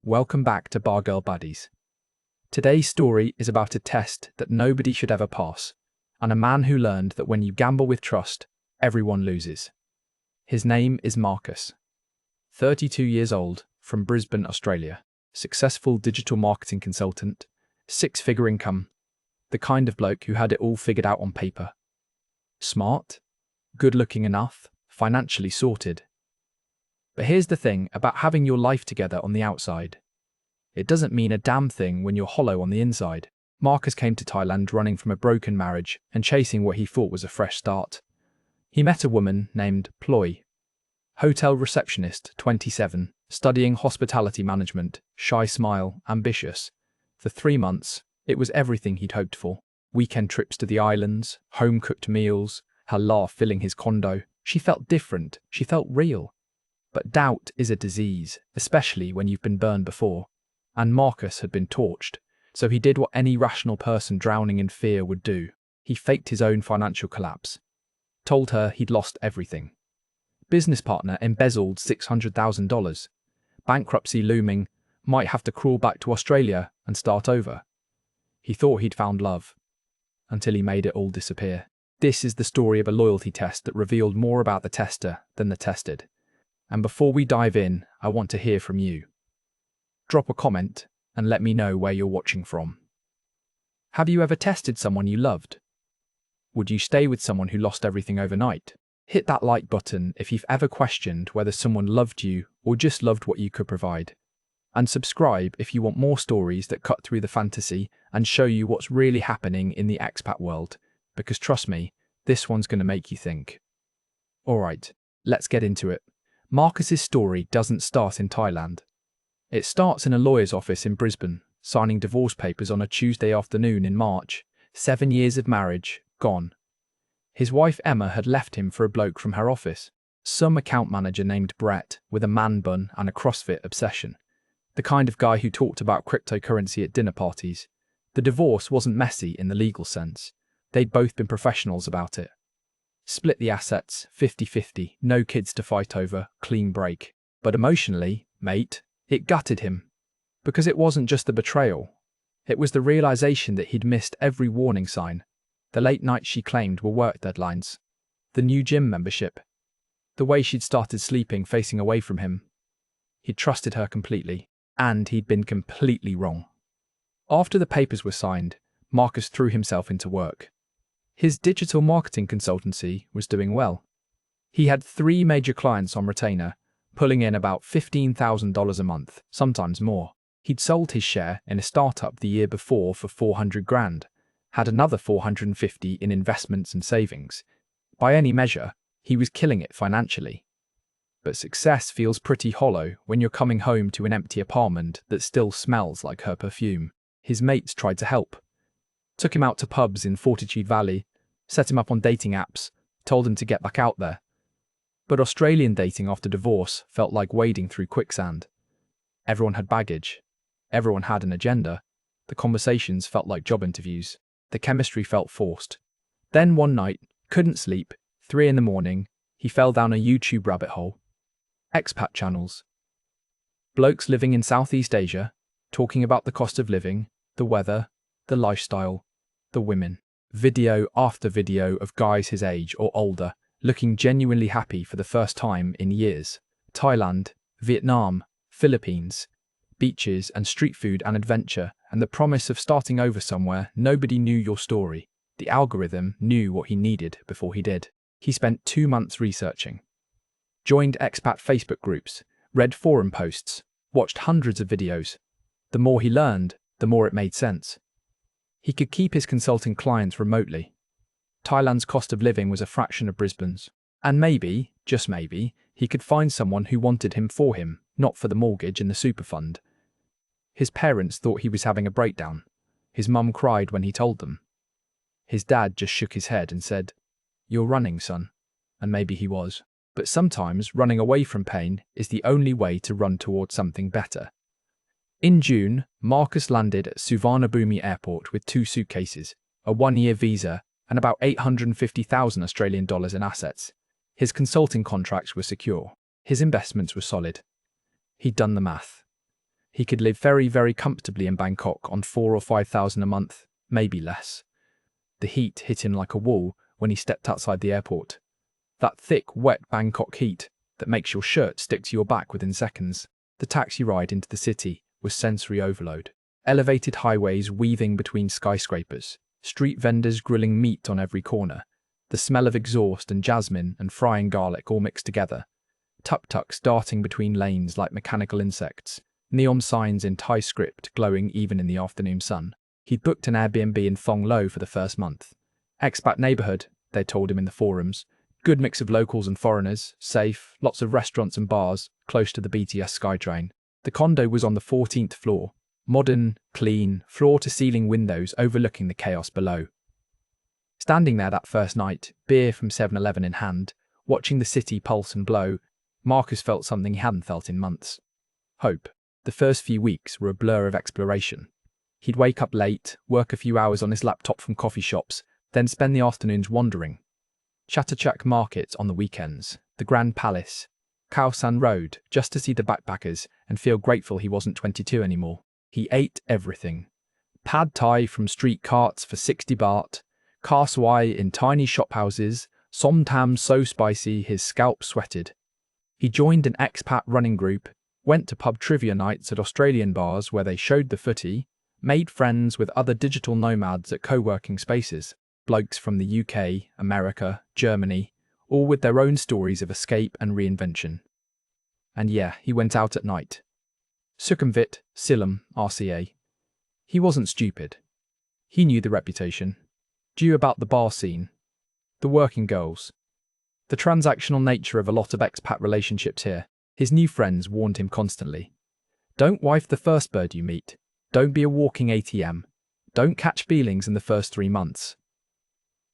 Welcome back to Bar Girl Buddies. Today's story is about a test that nobody should ever pass, and a man who learned that when you gamble with trust, everyone loses. His name is Marcus. 32 years old, from Brisbane, Australia. Successful digital marketing consultant, six-figure income, the kind of bloke who had it all figured out on paper. Smart, good-looking enough, financially sorted. But here's the thing about having your life together on the outside. It doesn't mean a damn thing when you're hollow on the inside. Marcus came to Thailand running from a broken marriage and chasing what he thought was a fresh start. He met a woman named Ploy. Hotel receptionist, 27, studying hospitality management, shy smile, ambitious. For 3 months, it was everything he'd hoped for. Weekend trips to the islands, home-cooked meals, her laugh filling his condo. She felt different, she felt real. But doubt is a disease, especially when you've been burned before. And Marcus had been torched, so he did what any rational person drowning in fear would do. He faked his own financial collapse. Told her he'd lost everything. Business partner embezzled $600,000. Bankruptcy looming, might have to crawl back to Australia and start over. He thought he'd found love, until he made it all disappear. This is the story of a loyalty test that revealed more about the tester than the tested. And before we dive in, I want to hear from you. Drop a comment and let me know where you're watching from. Have you ever tested someone you loved? Would you stay with someone who lost everything overnight? Hit that like button if you've ever questioned whether someone loved you or just loved what you could provide. And subscribe if you want more stories that cut through the fantasy and show you what's really happening in the expat world, because trust me, this one's going to make you think. Alright, let's get into it. Marcus's story doesn't start in Thailand. It starts in a lawyer's office in Brisbane, signing divorce papers on a Tuesday afternoon in March. 7 years of marriage, gone. His wife Emma had left him for a bloke from her office, some account manager named Brett with a man bun and a CrossFit obsession. The kind of guy who talked about cryptocurrency at dinner parties. The divorce wasn't messy in the legal sense. They'd both been professionals about it. Split the assets, 50-50, no kids to fight over, clean break. But emotionally, mate, it gutted him. Because it wasn't just the betrayal. It was the realization that he'd missed every warning sign. The late nights she claimed were work deadlines. The new gym membership. The way she'd started sleeping facing away from him. He'd trusted her completely. And he'd been completely wrong. After the papers were signed, Marcus threw himself into work. His digital marketing consultancy was doing well. He had 3 major clients on retainer, pulling in about $15,000 a month, sometimes more. He'd sold his share in a startup the year before for $400,000, had another $450,000 in investments and savings. By any measure, he was killing it financially. But success feels pretty hollow when you're coming home to an empty apartment that still smells like her perfume. His mates tried to help. Took him out to pubs in Fortitude Valley, set him up on dating apps, told him to get back out there. But Australian dating after divorce felt like wading through quicksand. Everyone had baggage. Everyone had an agenda. The conversations felt like job interviews. The chemistry felt forced. Then one night, couldn't sleep, 3 in the morning, he fell down a YouTube rabbit hole. Expat channels. Blokes living in Southeast Asia, talking about the cost of living, the weather, the lifestyle, the women. Video after video of guys his age or older, looking genuinely happy for the first time in years. Thailand, Vietnam, Philippines, beaches and street food and adventure, and the promise of starting over somewhere. Nobody knew your story. The algorithm knew what he needed before he did. He spent 2 months researching. Joined expat Facebook groups, read forum posts, watched hundreds of videos. The more he learned, the more it made sense. He could keep his consulting clients remotely. Thailand's cost of living was a fraction of Brisbane's. And maybe, just maybe, he could find someone who wanted him for him, not for the mortgage and the super fund. His parents thought he was having a breakdown. His mum cried when he told them. His dad just shook his head and said, "You're running, son." And maybe he was. But sometimes running away from pain is the only way to run towards something better. In June, Marcus landed at Suvarnabhumi Airport with 2 suitcases, a 1-year visa, and about 850,000 Australian dollars in assets. His consulting contracts were secure. His investments were solid. He'd done the math. He could live very, very comfortably in Bangkok on 4,000 or 5,000 a month, maybe less. The heat hit him like a wall when he stepped outside the airport. That thick, wet Bangkok heat that makes your shirt stick to your back within seconds. The taxi ride into the city was sensory overload. Elevated highways weaving between skyscrapers, street vendors grilling meat on every corner, the smell of exhaust and jasmine and frying garlic all mixed together, tuk-tuks darting between lanes like mechanical insects, neon signs in Thai script glowing even in the afternoon sun. He'd booked an Airbnb in Thong Lo for the first month. Expat neighborhood, they told him in the forums. Good mix of locals and foreigners, safe, lots of restaurants and bars, close to the BTS SkyTrain. The condo was on the 14th floor. Modern, clean, floor-to-ceiling windows overlooking the chaos below. Standing there that first night, beer from 7-Eleven in hand, watching the city pulse and blow, Marcus felt something he hadn't felt in months. Hope. The first few weeks were a blur of exploration. He'd wake up late, work a few hours on his laptop from coffee shops, then spend the afternoons wandering. Chatuchak Market on the weekends, the Grand Palace, Khao San Road, just to see the backpackers and feel grateful he wasn't 22 anymore. He ate everything. Pad Thai from street carts for 60 baht, Kar Swai in tiny shophouses, som tam so spicy his scalp sweated. He joined an expat running group, went to pub trivia nights at Australian bars where they showed the footy, made friends with other digital nomads at co-working spaces, blokes from the UK, America, Germany, all with their own stories of escape and reinvention. And yeah, he went out at night. Sukhumvit, Siloam, RCA. He wasn't stupid. He knew the reputation. Knew about the bar scene. The working girls. The transactional nature of a lot of expat relationships here. His new friends warned him constantly. Don't wife the first bird you meet. Don't be a walking ATM. Don't catch feelings in the first 3 months.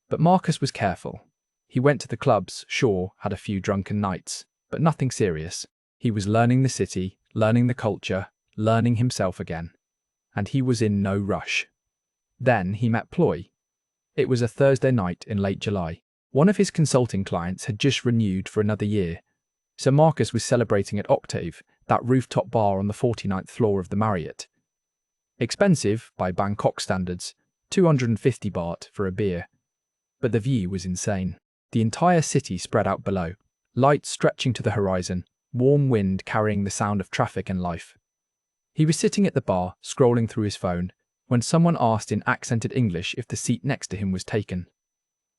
But Marcus was careful. He went to the clubs, sure, had a few drunken nights, but nothing serious. He was learning the city, learning the culture, learning himself again. And he was in no rush. Then he met Ploy. It was a Thursday night in late July. One of his consulting clients had just renewed for another year, so Marcus was celebrating at Octave, that rooftop bar on the 49th floor of the Marriott. Expensive, by Bangkok standards, 250 baht for a beer. But the view was insane. The entire city spread out below, lights stretching to the horizon, warm wind carrying the sound of traffic and life. He was sitting at the bar, scrolling through his phone, when someone asked in accented English if the seat next to him was taken.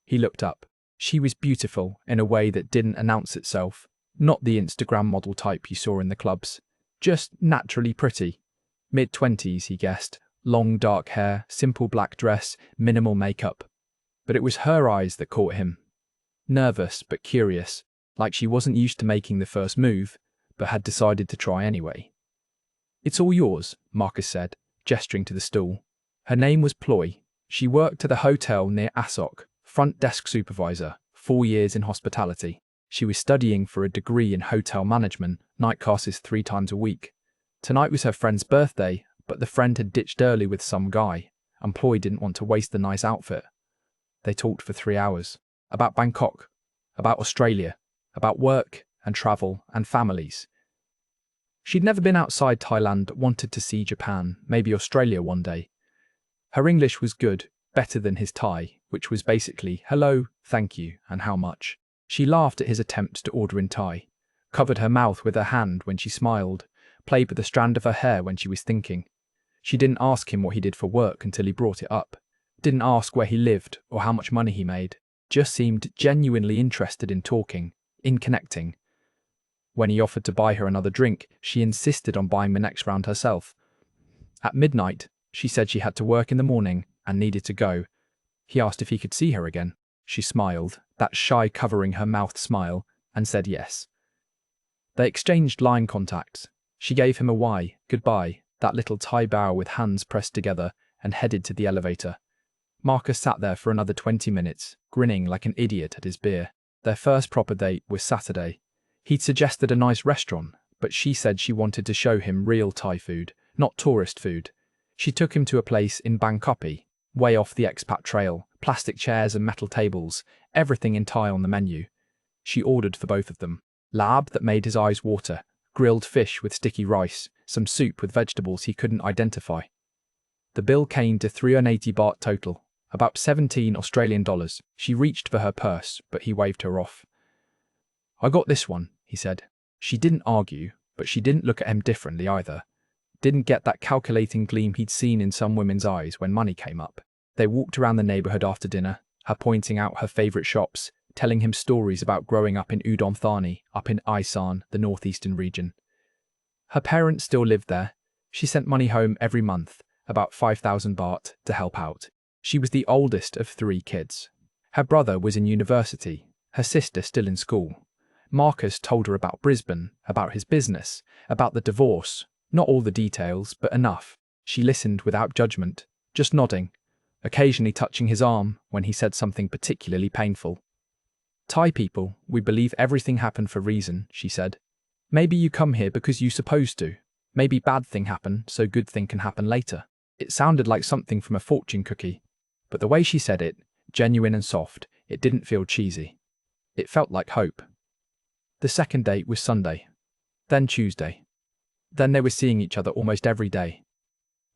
He looked up. She was beautiful in a way that didn't announce itself, not the Instagram model type you saw in the clubs, just naturally pretty. Mid-20s, he guessed, long dark hair, simple black dress, minimal makeup. But it was her eyes that caught him. Nervous but curious, like she wasn't used to making the first move, but had decided to try anyway. It's all yours, Marcus said, gesturing to the stool. Her name was Ploy. She worked at a hotel near Asok, front desk supervisor, 4 years in hospitality. She was studying for a degree in hotel management, night classes 3 times a week. Tonight was her friend's birthday, but the friend had ditched early with some guy, and Ploy didn't want to waste the nice outfit. They talked for 3 hours. About Bangkok, about Australia, about work and travel and families. She'd never been outside Thailand, wanted to see Japan, maybe Australia one day. Her English was good, better than his Thai, which was basically hello, thank you, and how much. She laughed at his attempts to order in Thai, covered her mouth with her hand when she smiled, played with a strand of her hair when she was thinking. She didn't ask him what he did for work until he brought it up. Didn't ask where he lived or how much money he made. Just seemed genuinely interested in talking, in connecting. When he offered to buy her another drink, she insisted on buying the next round herself. At midnight, she said she had to work in the morning and needed to go. He asked if he could see her again. She smiled, that shy covering her mouth smile, and said yes. They exchanged line contacts. She gave him a Y, goodbye, that little Thai bow with hands pressed together, and headed to the elevator. Marcus sat there for another 20 minutes, grinning like an idiot at his beer. Their first proper date was Saturday. He'd suggested a nice restaurant, but she said she wanted to show him real Thai food, not tourist food. She took him to a place in Bankruptcy, way off the expat trail, plastic chairs and metal tables, everything in Thai on the menu. She ordered for both of them. Lab that made his eyes water, grilled fish with sticky rice, some soup with vegetables he couldn't identify. The bill came to 380 baht total, about 17 Australian dollars. She reached for her purse, but he waved her off. "I got this one," he said. She didn't argue, but she didn't look at him differently either. Didn't get that calculating gleam he'd seen in some women's eyes when money came up. They walked around the neighbourhood after dinner, her pointing out her favourite shops, telling him stories about growing up in Udon Thani, up in Isan, the northeastern region. Her parents still lived there. She sent money home every month, about 5,000 baht, to help out. She was the oldest of 3 kids. Her brother was in university, her sister still in school. Marcus told her about Brisbane, about his business, about the divorce, not all the details, but enough. She listened without judgment, just nodding, occasionally touching his arm when he said something particularly painful. "Thai people, we believe everything happened for reason," she said. "Maybe you come here because you supposed to. Maybe bad thing happen so good thing can happen later." It sounded like something from a fortune cookie, but the way she said it, genuine and soft, it didn't feel cheesy. It felt like hope. The second date was Sunday, then Tuesday. Then they were seeing each other almost every day.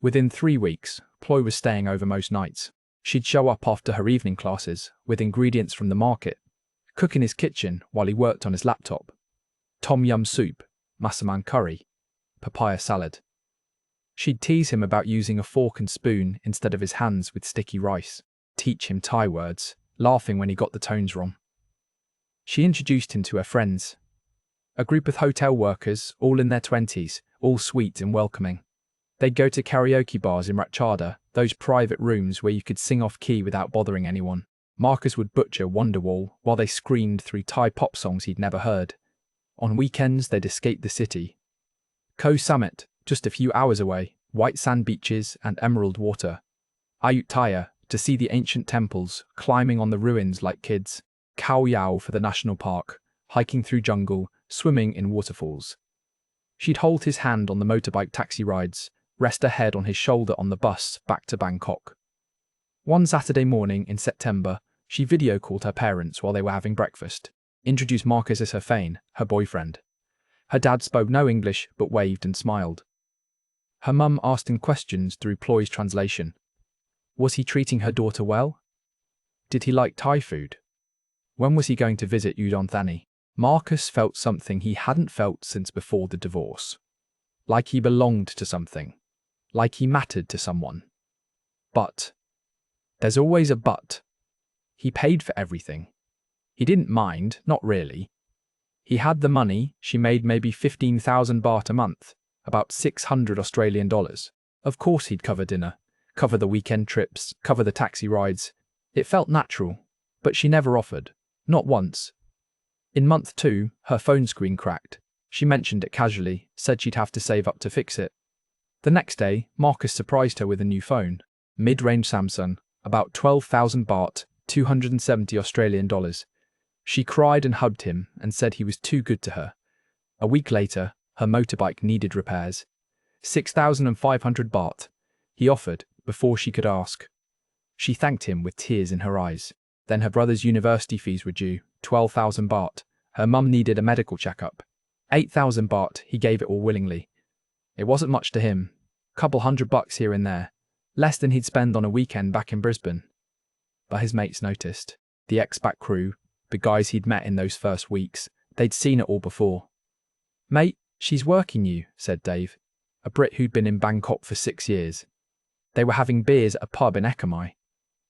Within 3 weeks, Ploy was staying over most nights. She'd show up after her evening classes with ingredients from the market, cook in his kitchen while he worked on his laptop. Tom yum soup, massaman curry, papaya salad. She'd tease him about using a fork and spoon instead of his hands with sticky rice, teach him Thai words, laughing when he got the tones wrong. She introduced him to her friends. A group of hotel workers, all in their 20s, all sweet and welcoming. They'd go to karaoke bars in Ratchada, those private rooms where you could sing off key without bothering anyone. Marcus would butcher Wonderwall while they screamed through Thai pop songs he'd never heard. On weekends, they'd escape the city. Koh Samet, just a few hours away, white sand beaches and emerald water. Ayutthaya, to see the ancient temples, climbing on the ruins like kids. Khao Yao for the national park, hiking through jungle, swimming in waterfalls. She'd hold his hand on the motorbike taxi rides, rest her head on his shoulder on the bus back to Bangkok. One Saturday morning in September, she video called her parents while they were having breakfast, introduced Marcus as her Fane, her boyfriend. Her dad spoke no English but waved and smiled. Her mum asked him questions through Ploy's translation. Was he treating her daughter well? Did he like Thai food? When was he going to visit Udon Thani? Marcus felt something he hadn't felt since before the divorce. Like he belonged to something. Like he mattered to someone. But. There's always a but. He paid for everything. He didn't mind, not really. He had the money. She made maybe 15,000 baht a month, about 600 Australian dollars. Of course he'd cover dinner, cover the weekend trips, cover the taxi rides. It felt natural, but she never offered. Not once. In month 2, her phone screen cracked. She mentioned it casually, said she'd have to save up to fix it. The next day, Marcus surprised her with a new phone. Mid-range Samsung, about 12,000 baht, 270 Australian dollars. She cried and hugged him and said he was too good to her. A week later, her motorbike needed repairs. 6,500 baht, he offered, before she could ask. She thanked him with tears in her eyes. Then her brother's university fees were due, 12,000 baht. Her mum needed a medical checkup. 8,000 baht, he gave it all willingly. It wasn't much to him. Couple $100 here and there. Less than he'd spend on a weekend back in Brisbane. But his mates noticed. The expat crew, the guys he'd met in those first weeks, they'd seen it all before. "Mate, she's working you," said Dave, a Brit who'd been in Bangkok for 6 years. They were having beers at a pub in Ekamai.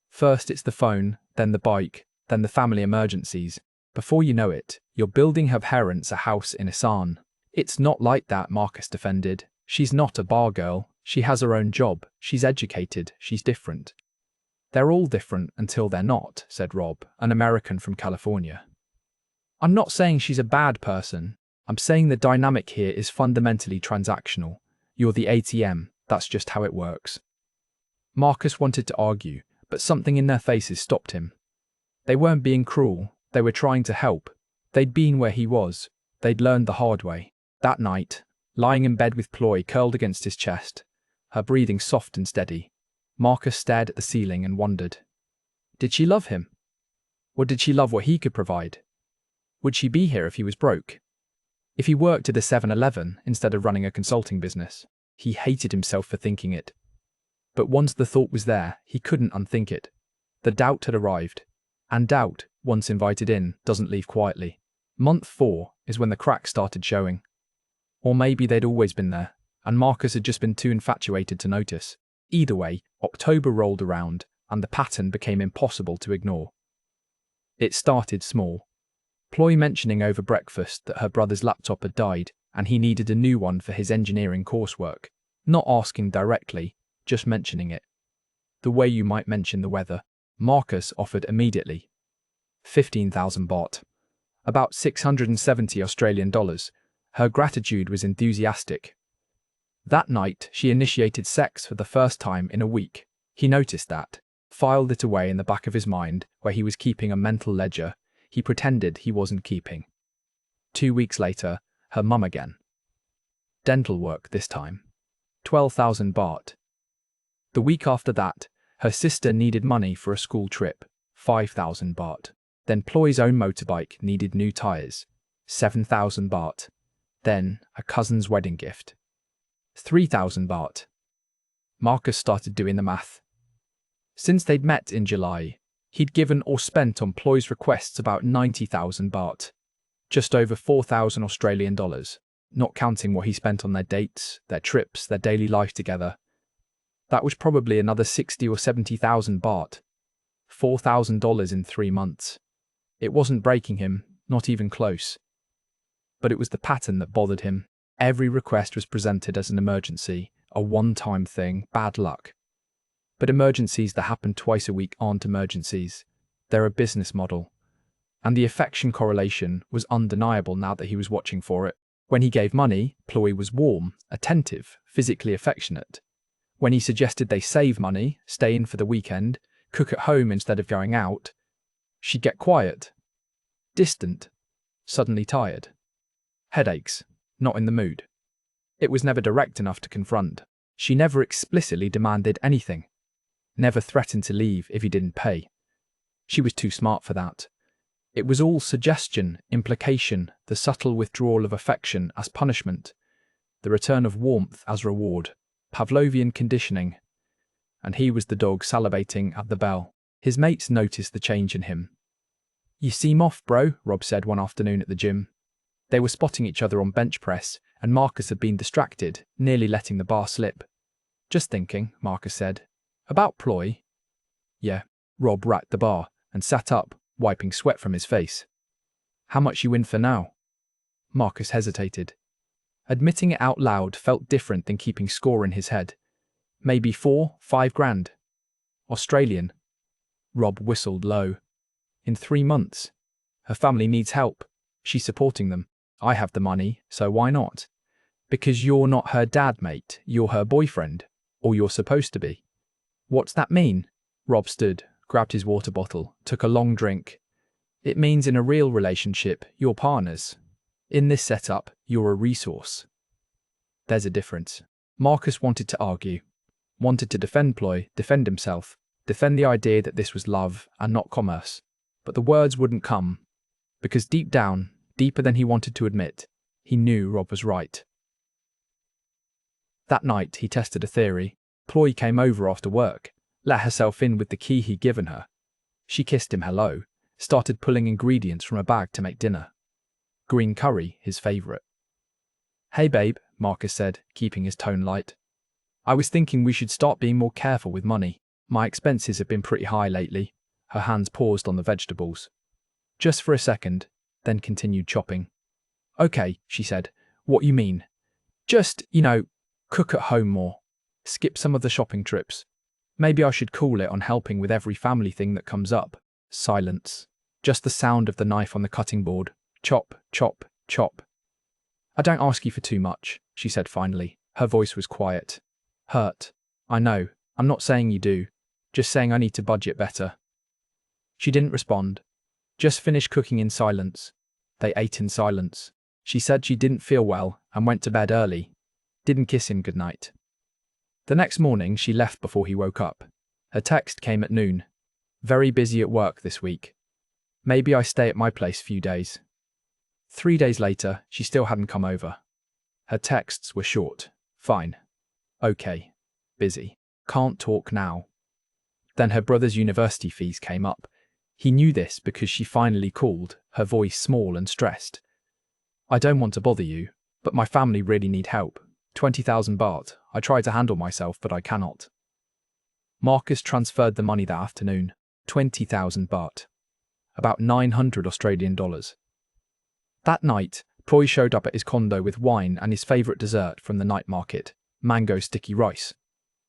First it's the phone, then the bike, then the family emergencies. Before you know it, you're building her parents a house in Isan. "It's not like that," Marcus defended. "She's not a bar girl. She has her own job. She's educated. She's different." "They're all different until they're not," said Rob, an American from California. "I'm not saying she's a bad person. I'm saying the dynamic here is fundamentally transactional. You're the ATM. That's just how it works." Marcus wanted to argue, but something in their faces stopped him. They weren't being cruel. They were trying to help. They'd been where he was. They'd learned the hard way. That night, lying in bed with Ploy curled against his chest, her breathing soft and steady, Marcus stared at the ceiling and wondered. Did she love him? Or did she love what he could provide? Would she be here if he was broke? If he worked at a 7-Eleven instead of running a consulting business, he hated himself for thinking it. But once the thought was there, he couldn't unthink it. The doubt had arrived. And doubt, once invited in, doesn't leave quietly. Month 4 is when the cracks started showing. Or maybe they'd always been there, and Marcus had just been too infatuated to notice. Either way, October rolled around, and the pattern became impossible to ignore. It started small. Ploy mentioning over breakfast that her brother's laptop had died, and he needed a new one for his engineering coursework. Not asking directly, just mentioning it. The way you might mention the weather. Marcus offered immediately. 15,000 baht. About 670 Australian dollars. Her gratitude was enthusiastic. That night, she initiated sex for the first time in a week. He noticed that, filed it away in the back of his mind, where he was keeping a mental ledger he pretended he wasn't keeping. 2 weeks later, her mum again. Dental work this time. 12,000 baht. The week after that, her sister needed money for a school trip. 5,000 baht. Then Ploy's own motorbike needed new tyres. 7,000 baht. Then a cousin's wedding gift. 3,000 baht. Marcus started doing the math. Since they'd met in July, he'd given or spent on Ploy's requests about 90,000 baht. Just over 4,000 Australian dollars, not counting what he spent on their dates, their trips, their daily life together. That was probably another 60 or 70,000 baht. $4,000 in 3 months. It wasn't breaking him, not even close. But it was the pattern that bothered him. Every request was presented as an emergency, a one-time thing, bad luck. But emergencies that happen twice a week aren't emergencies. They're a business model. And the affection correlation was undeniable now that he was watching for it. When he gave money, Ploy was warm, attentive, physically affectionate. When he suggested they save money, stay in for the weekend, cook at home instead of going out, she'd get quiet, distant, suddenly tired. Headaches, not in the mood. It was never direct enough to confront. She never explicitly demanded anything. Never threatened to leave if he didn't pay. She was too smart for that. It was all suggestion, implication, the subtle withdrawal of affection as punishment, the return of warmth as reward, Pavlovian conditioning. And he was the dog salivating at the bell. His mates noticed the change in him. "You seem off, bro," Rob said one afternoon at the gym. They were spotting each other on bench press, and Marcus had been distracted, nearly letting the bar slip. "Just thinking," Marcus said. "About Ploy?" "Yeah." Rob racked the bar and sat up, wiping sweat from his face. "How much you in for now?" Marcus hesitated. Admitting it out loud felt different than keeping score in his head. "Maybe 4-5 grand. Australian." Rob whistled low. "In 3 months. Her family needs help. She's supporting them. I have the money, so why not? Because you're not her dad, mate. You're her boyfriend. Or you're supposed to be." "What's that mean?" Rob stood, grabbed his water bottle, took a long drink. "It means in a real relationship, you're partners. In this setup, you're a resource." There's a difference. Marcus wanted to argue. Wanted to defend Ploy, defend himself, defend the idea that this was love and not commerce. But the words wouldn't come. Because deep down, deeper than he wanted to admit, he knew Rob was right. That night, he tested a theory. Ploy came over after work, let herself in with the key he'd given her. She kissed him hello, started pulling ingredients from a bag to make dinner. Green curry, his favourite. "Hey babe," Marcus said, keeping his tone light. "I was thinking we should start being more careful with money. My expenses have been pretty high lately." Her hands paused on the vegetables. Just for a second, then continued chopping. "Okay," she said. "What you mean? Just, cook at home more. Skip some of the shopping trips. Maybe I should call it on helping with every family thing that comes up." Silence. Just the sound of the knife on the cutting board. Chop, chop, chop. "I don't ask you for too much," she said finally. Her voice was quiet. "Hurt. I know. I'm not saying you do. Just saying I need to budget better." She didn't respond. Just finished cooking in silence. They ate in silence. She said she didn't feel well and went to bed early. Didn't kiss him goodnight. The next morning, she left before he woke up. Her text came at noon. "Very busy at work this week. Maybe I stay at my place few days." 3 days later, she still hadn't come over. Her texts were short. Fine. Okay. Busy. Can't talk now. Then her brother's university fees came up. He knew this because she finally called, her voice small and stressed. I don't want to bother you, but my family really need help. 20,000 baht. I try to handle myself, but I cannot. Marcus transferred the money that afternoon. 20,000 baht. About 900 Australian dollars. That night, Ploy showed up at his condo with wine and his favourite dessert from the night market, mango sticky rice.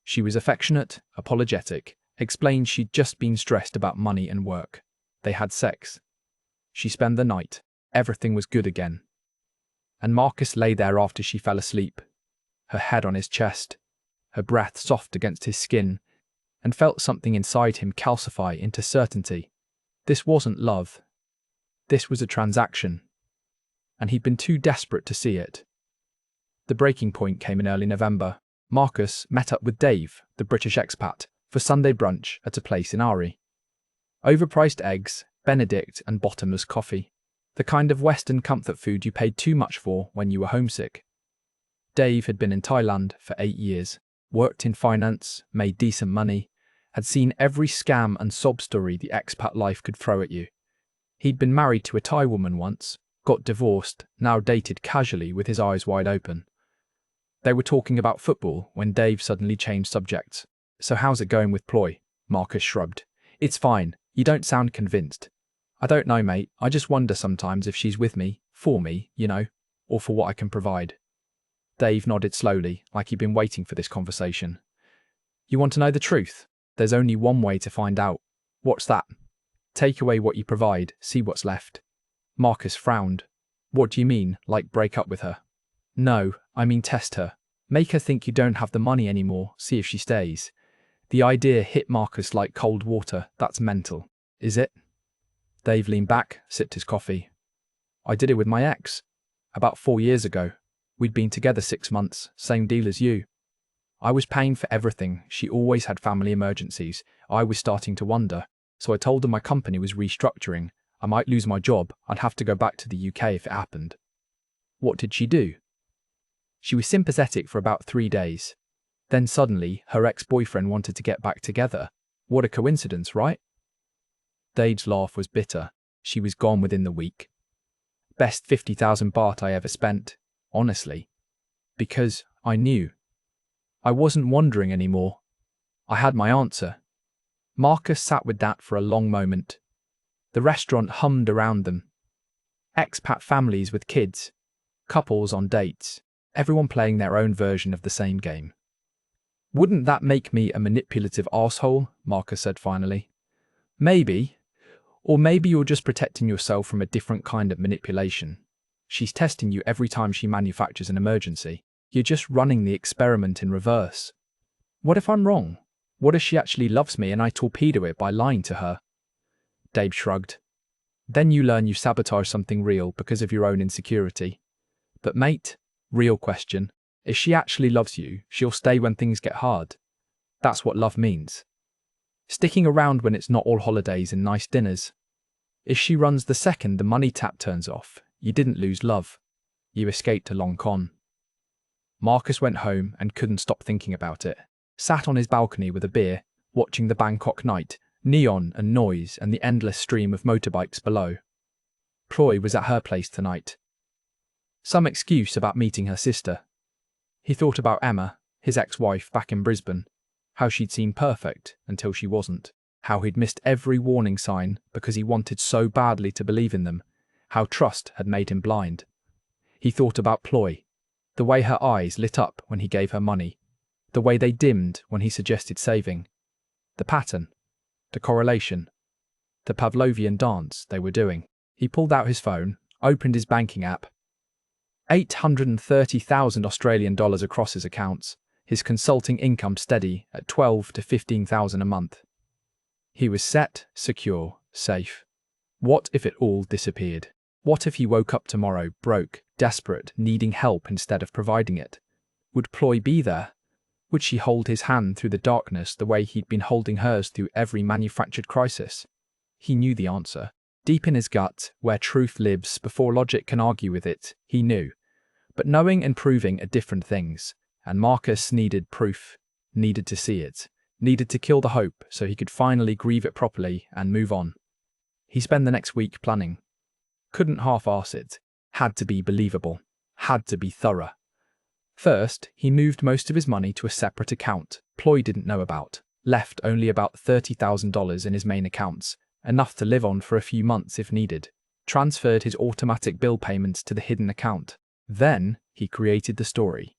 She was affectionate, apologetic, explained she'd just been stressed about money and work. They had sex. She spent the night. Everything was good again. And Marcus lay there after she fell asleep, her head on his chest, her breath soft against his skin, and felt something inside him calcify into certainty. This wasn't love. This was a transaction. And he'd been too desperate to see it. The breaking point came in early November. Marcus met up with Dave, the British expat, for Sunday brunch at a place in Ari. Overpriced eggs, Benedict and bottomless coffee. The kind of Western comfort food you paid too much for when you were homesick. Dave had been in Thailand for 8 years, worked in finance, made decent money, had seen every scam and sob story the expat life could throw at you. He'd been married to a Thai woman once, got divorced, now dated casually with his eyes wide open. They were talking about football when Dave suddenly changed subjects. So how's it going with Ploy? Marcus shrugged. It's fine. You don't sound convinced. I don't know, mate. I just wonder sometimes if she's with me, for me, you know, or for what I can provide. Dave nodded slowly, like he'd been waiting for this conversation. You want to know the truth? There's only one way to find out. What's that? Take away what you provide, see what's left. Marcus frowned. What do you mean, like break up with her? No, I mean test her. Make her think you don't have the money anymore, see if she stays. The idea hit Marcus like cold water. That's mental. Is it? Dave leaned back, sipped his coffee. I did it with my ex. About 4 years ago. We'd been together 6 months, same deal as you. I was paying for everything. She always had family emergencies. I was starting to wonder. So I told her my company was restructuring. I might lose my job. I'd have to go back to the UK if it happened. What did she do? She was sympathetic for about 3 days. Then suddenly, her ex-boyfriend wanted to get back together. What a coincidence, right? Dave's laugh was bitter. She was gone within the week. Best 50,000 baht I ever spent, honestly. Because I knew. I wasn't wondering anymore. I had my answer. Marcus sat with that for a long moment. The restaurant hummed around them. Expat families with kids. Couples on dates. Everyone playing their own version of the same game. Wouldn't that make me a manipulative arsehole? Marcus said finally. Maybe. Or maybe you're just protecting yourself from a different kind of manipulation. She's testing you every time she manufactures an emergency. You're just running the experiment in reverse. What if I'm wrong? What if she actually loves me and I torpedo it by lying to her? Dave shrugged. Then you learn you sabotage something real because of your own insecurity. But mate, real question, if she actually loves you, she'll stay when things get hard. That's what love means. Sticking around when it's not all holidays and nice dinners. If she runs the second the money tap turns off, you didn't lose love. You escaped a long con. Marcus went home and couldn't stop thinking about it. Sat on his balcony with a beer, watching the Bangkok night, neon and noise and the endless stream of motorbikes below. Ploy was at her place tonight. Some excuse about meeting her sister. He thought about Emma, his ex-wife back in Brisbane, how she'd seemed perfect until she wasn't, how he'd missed every warning sign because he wanted so badly to believe in them, how trust had made him blind. He thought about Ploy, the way her eyes lit up when he gave her money, the way they dimmed when he suggested saving, the pattern, the correlation, the Pavlovian dance they were doing. He pulled out his phone, opened his banking app. 830,000 Australian dollars across his accounts, his consulting income steady at 12 to 15,000 a month. He was set, secure, safe. What if it all disappeared? What if he woke up tomorrow broke, desperate, needing help instead of providing it? Would Ploy be there? Would she hold his hand through the darkness the way he'd been holding hers through every manufactured crisis? He knew the answer. Deep in his gut, where truth lives before logic can argue with it, he knew. But knowing and proving are different things, and Marcus needed proof, needed to see it, needed to kill the hope so he could finally grieve it properly and move on. He spent the next week planning. Couldn't half-arse it. Had to be believable. Had to be thorough. First, he moved most of his money to a separate account Ploy didn't know about, left only about $30,000 in his main accounts, enough to live on for a few months if needed, transferred his automatic bill payments to the hidden account. Then, he created the story.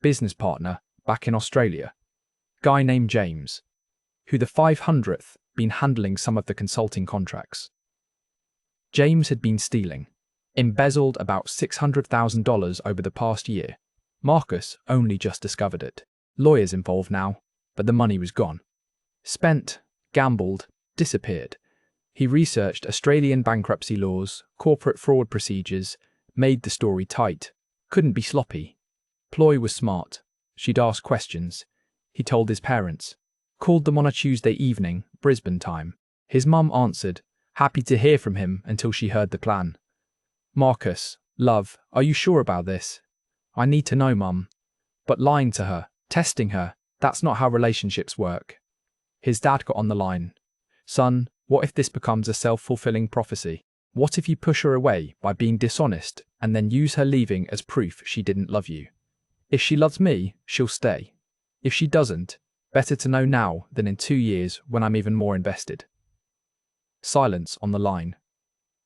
Business partner, back in Australia. Guy named James, who the 500th been handling some of the consulting contracts. James had been stealing, embezzled about $600,000 over the past year. Marcus only just discovered it. Lawyers involved now, but the money was gone. Spent, gambled, disappeared. He researched Australian bankruptcy laws, corporate fraud procedures, made the story tight. Couldn't be sloppy. Ploy was smart. She'd ask questions. He told his parents. Called them on a Tuesday evening, Brisbane time. His mum answered, happy to hear from him until she heard the plan. Marcus, love, are you sure about this? I need to know, mum. But lying to her, testing her, that's not how relationships work. His dad got on the line. Son, what if this becomes a self-fulfilling prophecy? What if you push her away by being dishonest and then use her leaving as proof she didn't love you? If she loves me, she'll stay. If she doesn't, better to know now than in 2 years when I'm even more invested. Silence on the line.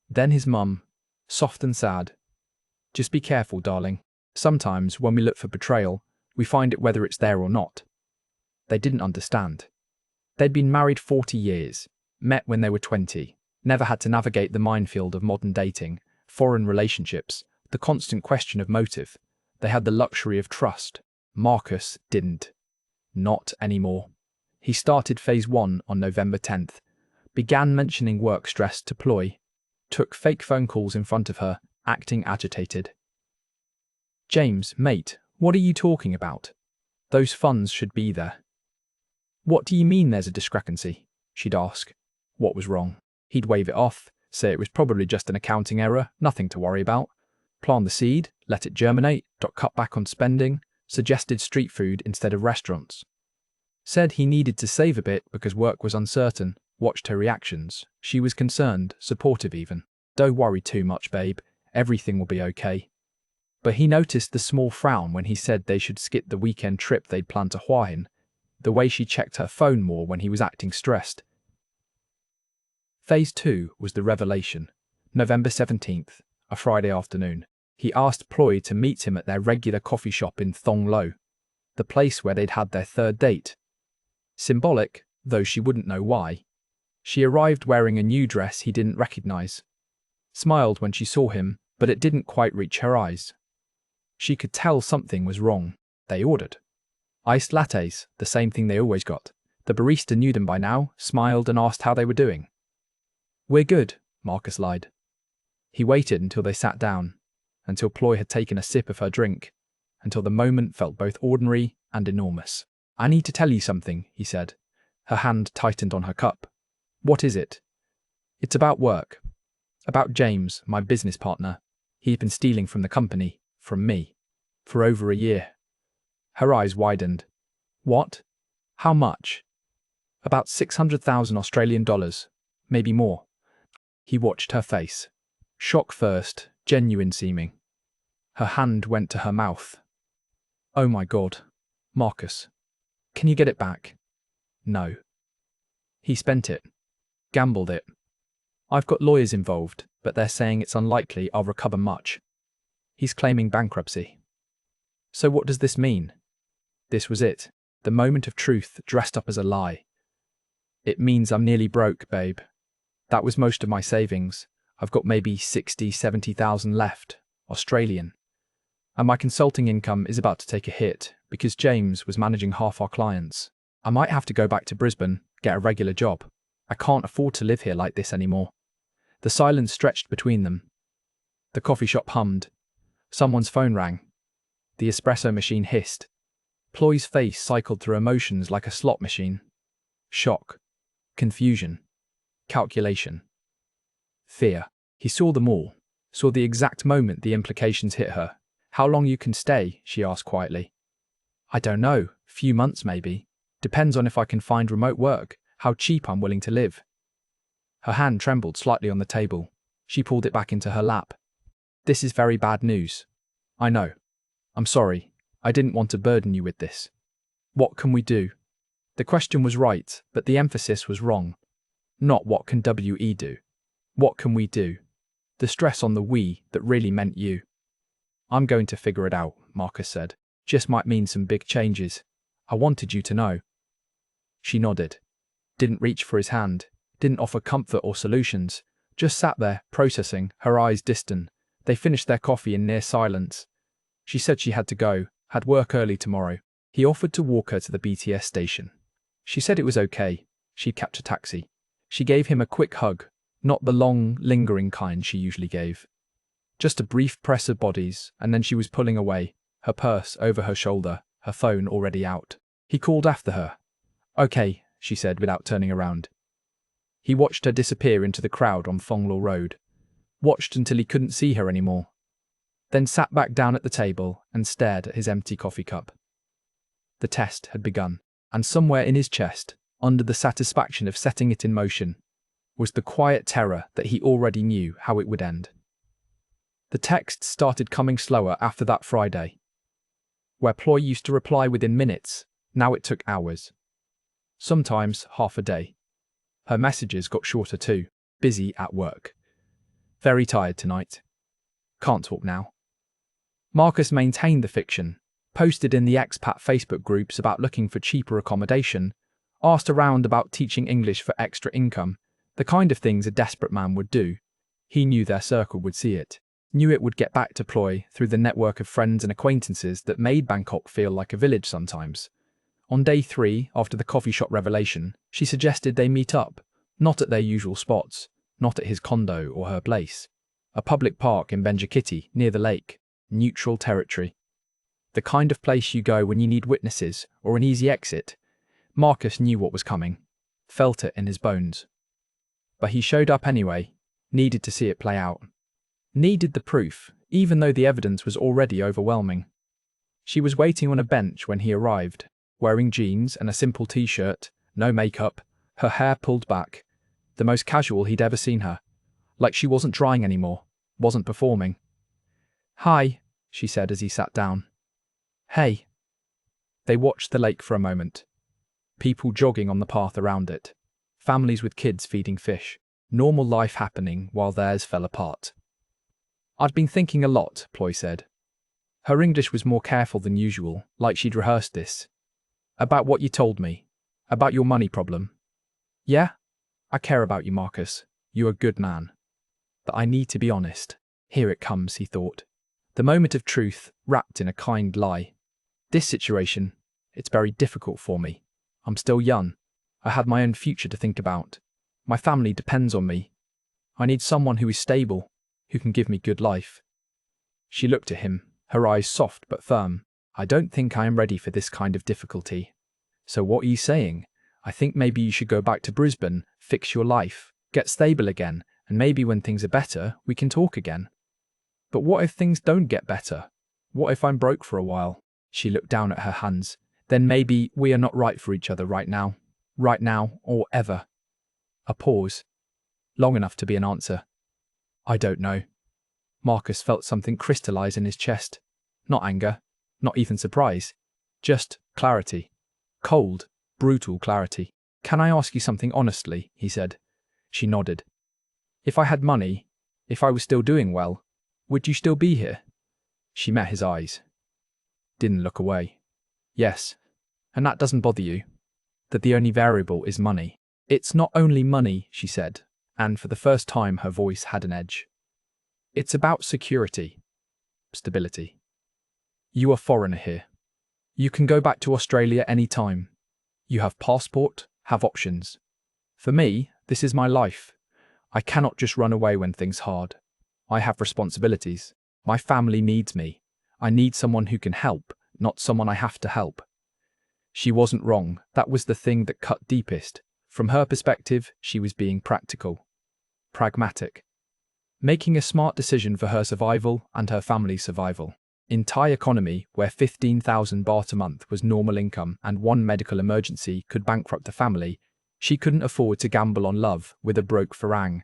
Then his mum, soft and sad. Just be careful, darling. Sometimes when we look for betrayal, we find it whether it's there or not. They didn't understand. They'd been married 40 years, met when they were 20, never had to navigate the minefield of modern dating, foreign relationships, the constant question of motive. They had the luxury of trust. Marcus didn't. Not anymore. He started phase 1 on November 10th, began mentioning work stress to Ploy, took fake phone calls in front of her, acting agitated. James, mate, what are you talking about? Those funds should be there. What do you mean there's a discrepancy? She'd ask. What was wrong? He'd wave it off, say it was probably just an accounting error, nothing to worry about. Plant the seed, let it germinate, cut back on spending, suggested street food instead of restaurants. Said he needed to save a bit because work was uncertain, watched her reactions. She was concerned, supportive even. Don't worry too much, babe. Everything will be okay. But he noticed the small frown when he said they should skip the weekend trip they'd planned to Hawaii, the way she checked her phone more when he was acting stressed. Phase 2 was the revelation. November 17th, a Friday afternoon. He asked Ploy to meet him at their regular coffee shop in Thong Lo, the place where they'd had their third date. Symbolic, though she wouldn't know why. She arrived wearing a new dress he didn't recognize. Smiled when she saw him, but it didn't quite reach her eyes. She could tell something was wrong. They ordered iced lattes, the same thing they always got. The barista knew them by now, smiled and asked how they were doing. We're good, Marcus lied. He waited until they sat down, until Ploy had taken a sip of her drink, until the moment felt both ordinary and enormous. I need to tell you something, he said. Her hand tightened on her cup. What is it? It's about work. About James, my business partner. He'd been stealing from the company, from me, for over a year. Her eyes widened. What? How much? About 600,000 Australian dollars, maybe more. He watched her face. Shock first, genuine seeming. Her hand went to her mouth. Oh my God. Marcus. Can you get it back? No. He spent it. Gambled it. I've got lawyers involved, but they're saying it's unlikely I'll recover much. He's claiming bankruptcy. So what does this mean? This was it. The moment of truth dressed up as a lie. It means I'm nearly broke, babe. That was most of my savings. I've got maybe 70,000 left, Australian. And my consulting income is about to take a hit because James was managing half our clients. I might have to go back to Brisbane, get a regular job. I can't afford to live here like this anymore. The silence stretched between them. The coffee shop hummed. Someone's phone rang. The espresso machine hissed. Ploy's face cycled through emotions like a slot machine. Shock. Confusion. Calculation. fear. He saw them all, saw the exact moment the implications hit her. How long you can stay? She asked quietly. I don't know, few months maybe. Depends on if I can find remote work, how cheap I'm willing to live. Her hand trembled slightly on the table. She pulled it back into her lap. This is very bad news. I know. I'm sorry. I didn't want to burden you with this. What can we do? The question was right, but the emphasis was wrong. Not what can we do. What can we do? The stress on the we that really meant you. I'm going to figure it out, Marcus said. Just might mean some big changes. I wanted you to know. She nodded. Didn't reach for his hand. Didn't offer comfort or solutions. Just sat there, processing, her eyes distant. They finished their coffee in near silence. She said she had to go, had work early tomorrow. He offered to walk her to the BTS station. She said it was okay. She'd catch a taxi. She gave him a quick hug, not the long, lingering kind she usually gave. Just a brief press of bodies, and then she was pulling away, her purse over her shoulder, her phone already out. He called after her. Okay, she said without turning around. He watched her disappear into the crowd on Thonglor Road. Watched until he couldn't see her anymore. Then sat back down at the table and stared at his empty coffee cup. The test had begun, and somewhere in his chest, under the satisfaction of setting it in motion, was the quiet terror that he already knew how it would end. The texts started coming slower after that Friday. Where Ploy used to reply within minutes, now it took hours. Sometimes half a day. Her messages got shorter too, busy at work. Very tired tonight. Can't talk now. Marcus maintained the fiction, posted in the expat Facebook groups about looking for cheaper accommodation, asked around about teaching English for extra income, the kind of things a desperate man would do. He knew their circle would see it, knew it would get back to Ploy through the network of friends and acquaintances that made Bangkok feel like a village sometimes. On day 3, after the coffee shop revelation, she suggested they meet up, not at their usual spots, not at his condo or her place. A public park in Benjakiti, near the lake, neutral territory. The kind of place you go when you need witnesses or an easy exit. Marcus knew what was coming, felt it in his bones. But he showed up anyway, needed to see it play out. Needed the proof, even though the evidence was already overwhelming. She was waiting on a bench when he arrived, wearing jeans and a simple t-shirt, no makeup, her hair pulled back, the most casual he'd ever seen her, like she wasn't trying anymore, wasn't performing. Hi, she said as he sat down. Hey. They watched the lake for a moment. People jogging on the path around it. Families with kids feeding fish. Normal life happening while theirs fell apart. I'd been thinking a lot, Ploy said. Her English was more careful than usual, like she'd rehearsed this. About what you told me. About your money problem. Yeah? I care about you, Marcus. You're a good man. But I need to be honest. Here it comes, he thought. The moment of truth, wrapped in a kind lie. This situation, it's very difficult for me. I'm still young. I had my own future to think about. My family depends on me. I need someone who is stable, who can give me good life. She looked at him, her eyes soft but firm. I don't think I am ready for this kind of difficulty. So what are you saying? I think maybe you should go back to Brisbane, fix your life, get stable again, and maybe when things are better, we can talk again. But what if things don't get better? What if I'm broke for a while? She looked down at her hands. Then maybe we are not right for each other right now. Right now or ever. A pause. Long enough to be an answer. I don't know. Marcus felt something crystallize in his chest. Not anger, not even surprise. Just clarity. Cold, brutal clarity. Can I ask you something honestly? He said. She nodded. If I had money, if I was still doing well, would you still be here? She met his eyes. Didn't look away. Yes. And that doesn't bother you? That the only variable is money. It's not only money, she said, and for the first time her voice had an edge. It's about security. Stability. You are a foreigner here. You can go back to Australia any time. You have passport, have options. For me, this is my life. I cannot just run away when things hard. I have responsibilities. My family needs me. I need someone who can help, not someone I have to help. She wasn't wrong. That was the thing that cut deepest. From her perspective, she was being practical. Pragmatic. making a smart decision for her survival and her family's survival. In Thai economy, where 15,000 baht a month was normal income and one medical emergency could bankrupt a family, she couldn't afford to gamble on love with a broke farang.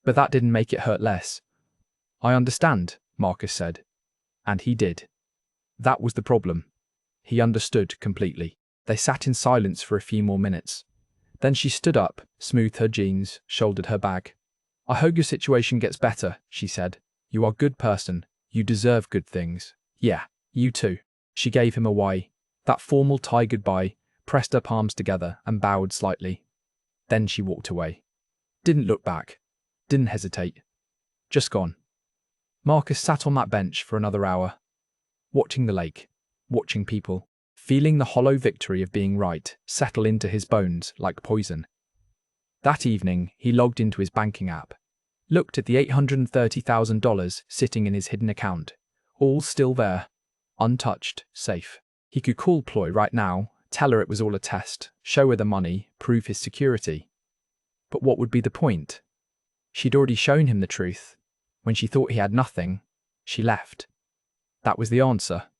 But that didn't make it hurt less. "I understand," Marcus said. And he did. That was the problem. He understood completely. They sat in silence for a few more minutes. Then she stood up, smoothed her jeans, shouldered her bag. "I hope your situation gets better," she said. "You are a good person. You deserve good things. Yeah, you too." She gave him a why, that formal Thai goodbye, pressed her palms together and bowed slightly. Then she walked away. Didn't look back. Didn't hesitate. Just gone. Marcus sat on that bench for another hour, watching the lake, watching people, feeling the hollow victory of being right settle into his bones like poison. That evening, he logged into his banking app, looked at the $830,000 sitting in his hidden account, all still there, untouched, safe. He could call Ploy right now, tell her it was all a test, show her the money, prove his security. But what would be the point? She'd already shown him the truth. When she thought he had nothing, she left. That was the answer.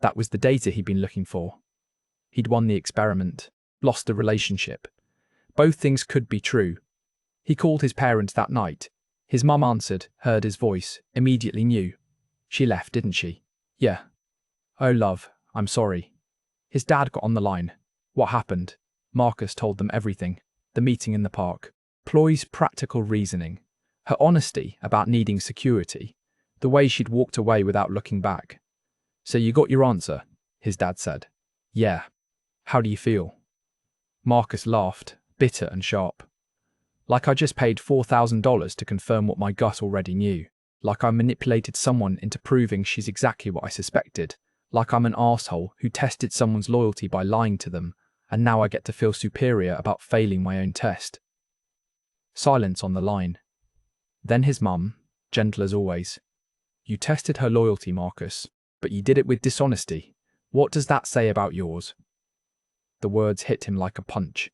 That was the data he'd been looking for. He'd won the experiment, lost the relationship. Both things could be true. He called his parents that night. His mum answered, heard his voice, immediately knew. She left, didn't she? Yeah. "Oh, love, I'm sorry." His dad got on the line. What happened? Marcus told them everything. The meeting in the park. Ploy's practical reasoning. Her honesty about needing security. The way she'd walked away without looking back. "So you got your answer," his dad said. "Yeah. How do you feel?" Marcus laughed, bitter and sharp. "Like I just paid $4,000 to confirm what my gut already knew. Like I manipulated someone into proving she's exactly what I suspected. Like I'm an arsehole who tested someone's loyalty by lying to them, and now I get to feel superior about failing my own test." Silence on the line. Then his mum, gentle as always. "You tested her loyalty, Marcus, but you did it with dishonesty. What does that say about yours?" The words hit him like a punch.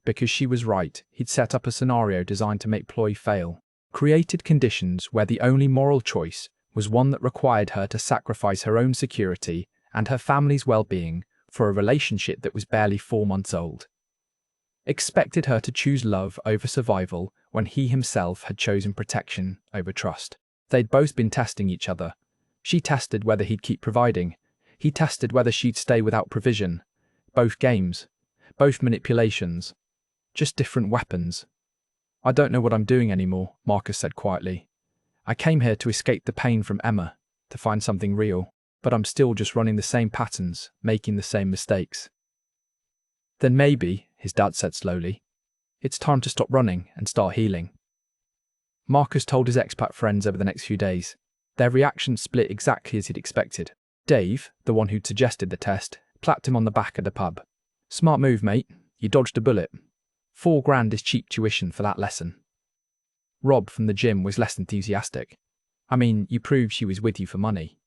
Because she was right, he'd set up a scenario designed to make Ploy fail. Created conditions where the only moral choice was one that required her to sacrifice her own security and her family's well-being for a relationship that was barely 4 months old. Expected her to choose love over survival when he himself had chosen protection over trust. They'd both been testing each other. She tested whether he'd keep providing. He tested whether she'd stay without provision. Both games. Both manipulations. Just different weapons. "I don't know what I'm doing anymore," Marcus said quietly. "I came here to escape the pain from Emma, to find something real, but I'm still just running the same patterns, making the same mistakes." "Then maybe," his dad said slowly, "it's time to stop running and start healing." Marcus told his expat friends over the next few days. Their reactions split exactly as he'd expected. Dave, the one who'd suggested the test, clapped him on the back at the pub. "Smart move, mate. You dodged a bullet. $4,000 is cheap tuition for that lesson." Rob from the gym was less enthusiastic. "I mean, you proved she was with you for money.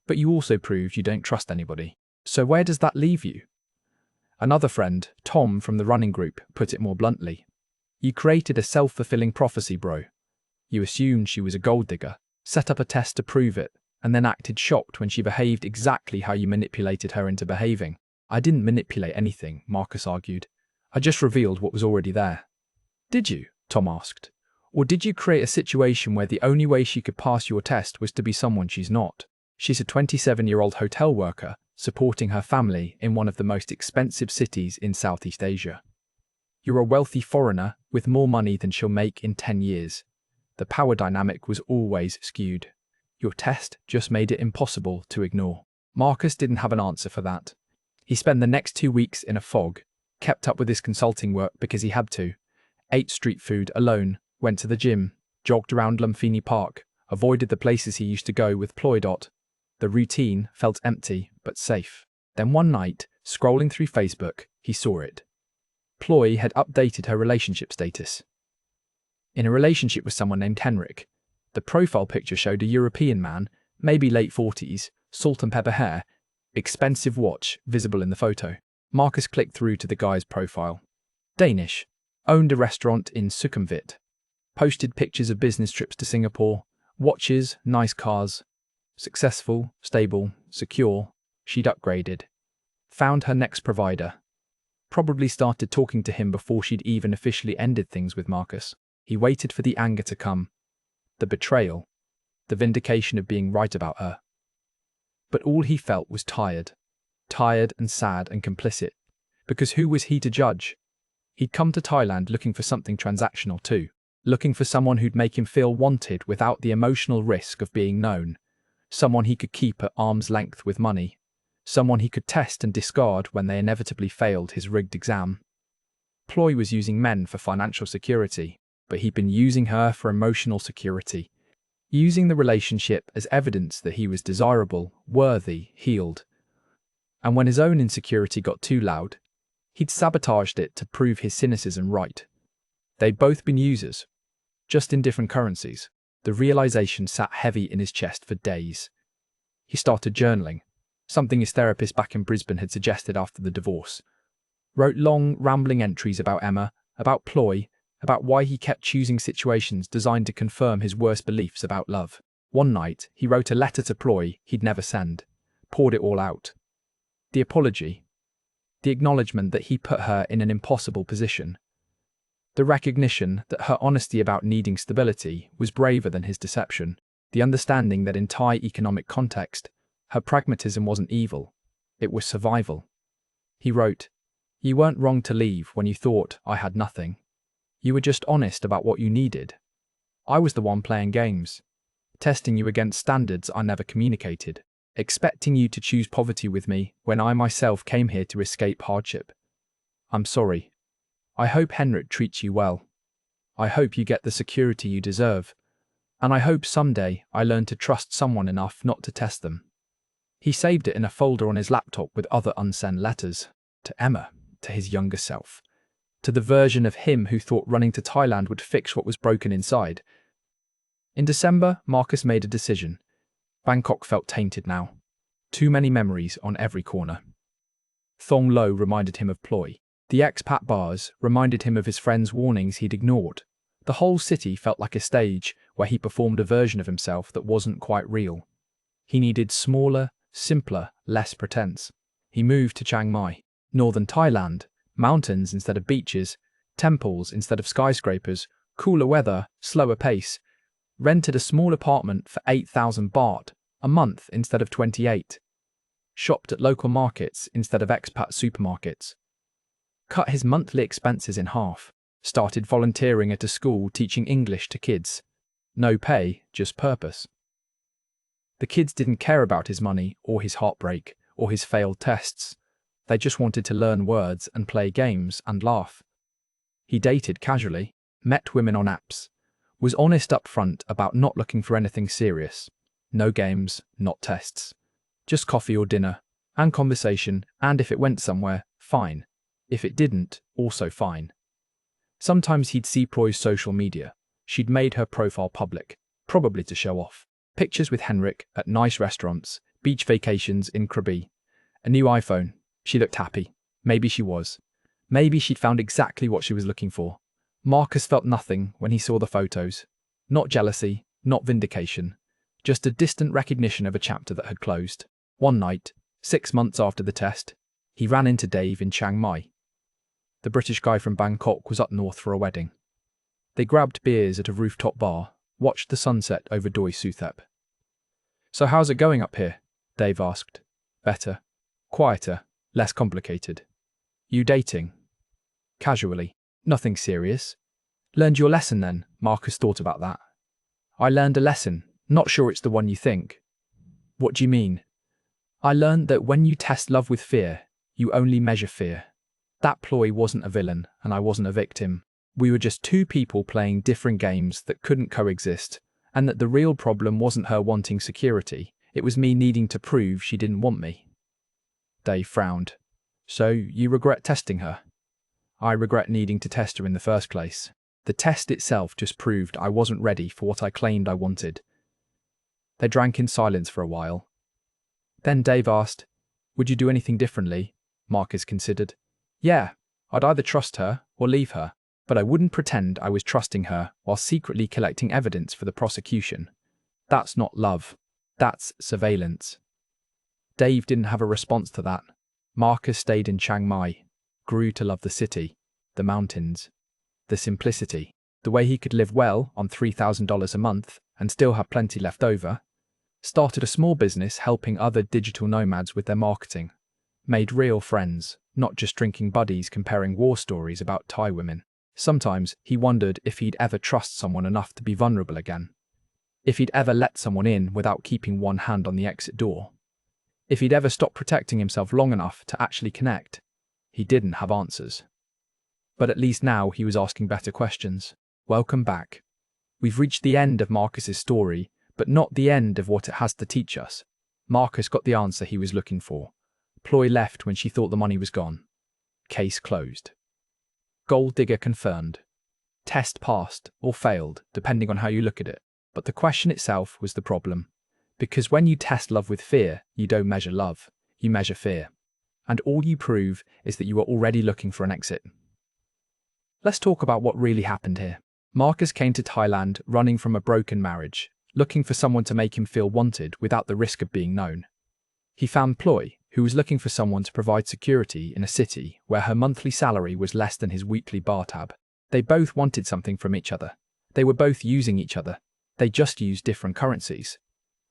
But you also proved you don't trust anybody. So where does that leave you?" Another friend, Tom from the running group, put it more bluntly. "You created a self-fulfilling prophecy, bro. You assumed she was a gold digger, set up a test to prove it, and then acted shocked when she behaved exactly how you manipulated her into behaving." "I didn't manipulate anything," Marcus argued. "I just revealed what was already there." "Did you?" Tom asked. "Or did you create a situation where the only way she could pass your test was to be someone she's not? She's a 27-year-old hotel worker, supporting her family in one of the most expensive cities in Southeast Asia. You're a wealthy foreigner with more money than she'll make in 10 years. The power dynamic was always skewed. Your test just made it impossible to ignore." Marcus didn't have an answer for that. He spent the next 2 weeks in a fog, kept up with his consulting work because he had to, ate street food alone, went to the gym, jogged around Lumpini Park, avoided the places he used to go with Ploy. The routine felt empty but safe. Then one night, scrolling through Facebook, he saw it. Ploy had updated her relationship status. In a relationship with someone named Henrik. The profile picture showed a European man, maybe late 40s, salt and pepper hair, expensive watch visible in the photo. Marcus clicked through to the guy's profile. Danish. Owned a restaurant in Sukhumvit. Posted pictures of business trips to Singapore, watches, nice cars. Successful, stable, secure. She'd upgraded. Found her next provider. Probably started talking to him before she'd even officially ended things with Marcus. He waited for the anger to come. The betrayal. The vindication of being right about her. But all he felt was tired. Tired and sad and complicit. Because who was he to judge? He'd come to Thailand looking for something transactional too. Looking for someone who'd make him feel wanted without the emotional risk of being known. Someone he could keep at arm's length with money. Someone he could test and discard when they inevitably failed his rigged exam. Ploy was using men for financial security, but he'd been using her for emotional security. Using the relationship as evidence that he was desirable, worthy, healed. And when his own insecurity got too loud, he'd sabotaged it to prove his cynicism right. They'd both been users, just in different currencies. The realization sat heavy in his chest for days. He started journaling, something his therapist back in Brisbane had suggested after the divorce. Wrote long, rambling entries about Emma, about Ploy, about why he kept choosing situations designed to confirm his worst beliefs about love. One night, he wrote a letter to Ploy he'd never send, poured it all out. The apology. The acknowledgement that he put her in an impossible position. The recognition that her honesty about needing stability was braver than his deception. The understanding that in Thai economic context, her pragmatism wasn't evil, it was survival. He wrote, "You weren't wrong to leave when you thought I had nothing. You were just honest about what you needed. I was the one playing games, testing you against standards I never communicated, expecting you to choose poverty with me when I myself came here to escape hardship. I'm sorry. I hope Henrik treats you well. I hope you get the security you deserve. And I hope someday I learn to trust someone enough not to test them." He saved it in a folder on his laptop with other unsent letters. To Emma, to his younger self. To the version of him who thought running to Thailand would fix what was broken inside. In December, Marcus made a decision. Bangkok felt tainted now. Too many memories on every corner. Thong Lo reminded him of Ploy. The expat bars reminded him of his friends' warnings he'd ignored. The whole city felt like a stage where he performed a version of himself that wasn't quite real. He needed smaller, simpler, less pretense. He moved to Chiang Mai, northern Thailand, mountains instead of beaches, temples instead of skyscrapers, cooler weather, slower pace. Rented a small apartment for 8,000 baht a month instead of 28. Shopped at local markets instead of expat supermarkets. Cut his monthly expenses in half. Started volunteering at a school teaching English to kids. No pay, just purpose. The kids didn't care about his money or his heartbreak or his failed tests. They just wanted to learn words and play games and laugh. He dated casually, met women on apps, was honest up front about not looking for anything serious. No games, not tests. Just coffee or dinner, and conversation, and if it went somewhere, fine. If it didn't, also fine. Sometimes he'd see Ploy's social media. She'd made her profile public, probably to show off. Pictures with Henrik at nice restaurants, beach vacations in Krabi. A new iPhone. She looked happy. Maybe she was. Maybe she'd found exactly what she was looking for. Marcus felt nothing when he saw the photos. Not jealousy, not vindication. Just a distant recognition of a chapter that had closed. One night, 6 months after the test, he ran into Dave in Chiang Mai. The British guy from Bangkok was up north for a wedding. They grabbed beers at a rooftop bar, watched the sunset over Doi Suthep. "So how's it going up here?" Dave asked. "Better. Quieter. Less complicated." "You dating?" Casually. "Nothing serious." "Learned your lesson then?" Marcus thought about that. "I learned a lesson. Not sure it's the one you think." "What do you mean?" "I learned that when you test love with fear, you only measure fear. That Ploy wasn't a villain, and I wasn't a victim. We were just two people playing different games that couldn't coexist, and that the real problem wasn't her wanting security, it was me needing to prove she didn't want me." Dave frowned. "So you regret testing her?" "I regret needing to test her in the first place. The test itself just proved I wasn't ready for what I claimed I wanted." They drank in silence for a while. Then Dave asked, "Would you do anything differently?" Marcus considered. "Yeah, I'd either trust her or leave her. But I wouldn't pretend I was trusting her while secretly collecting evidence for the prosecution. That's not love. That's surveillance. Dave didn't have a response to that. Marcus stayed in Chiang Mai, grew to love the city, the mountains, the simplicity, the way he could live well on $3,000 a month and still have plenty left over. Started a small business helping other digital nomads with their marketing. Made real friends, not just drinking buddies comparing war stories about Thai women. Sometimes he wondered if he'd ever trust someone enough to be vulnerable again. If he'd ever let someone in without keeping one hand on the exit door. If he'd ever stopped protecting himself long enough to actually connect. He didn't have answers. But at least now he was asking better questions. Welcome back. We've reached the end of Marcus's story, but not the end of what it has to teach us. Marcus got the answer he was looking for. Ploy left when she thought the money was gone. Case closed. Gold digger confirmed. Test passed or failed, depending on how you look at it. But the question itself was the problem. Because when you test love with fear, you don't measure love, you measure fear. And all you prove is that you are already looking for an exit. Let's talk about what really happened here. Marcus came to Thailand running from a broken marriage, looking for someone to make him feel wanted without the risk of being known. He found Ploy, who was looking for someone to provide security in a city where her monthly salary was less than his weekly bar tab. They both wanted something from each other. They were both using each other. They just used different currencies.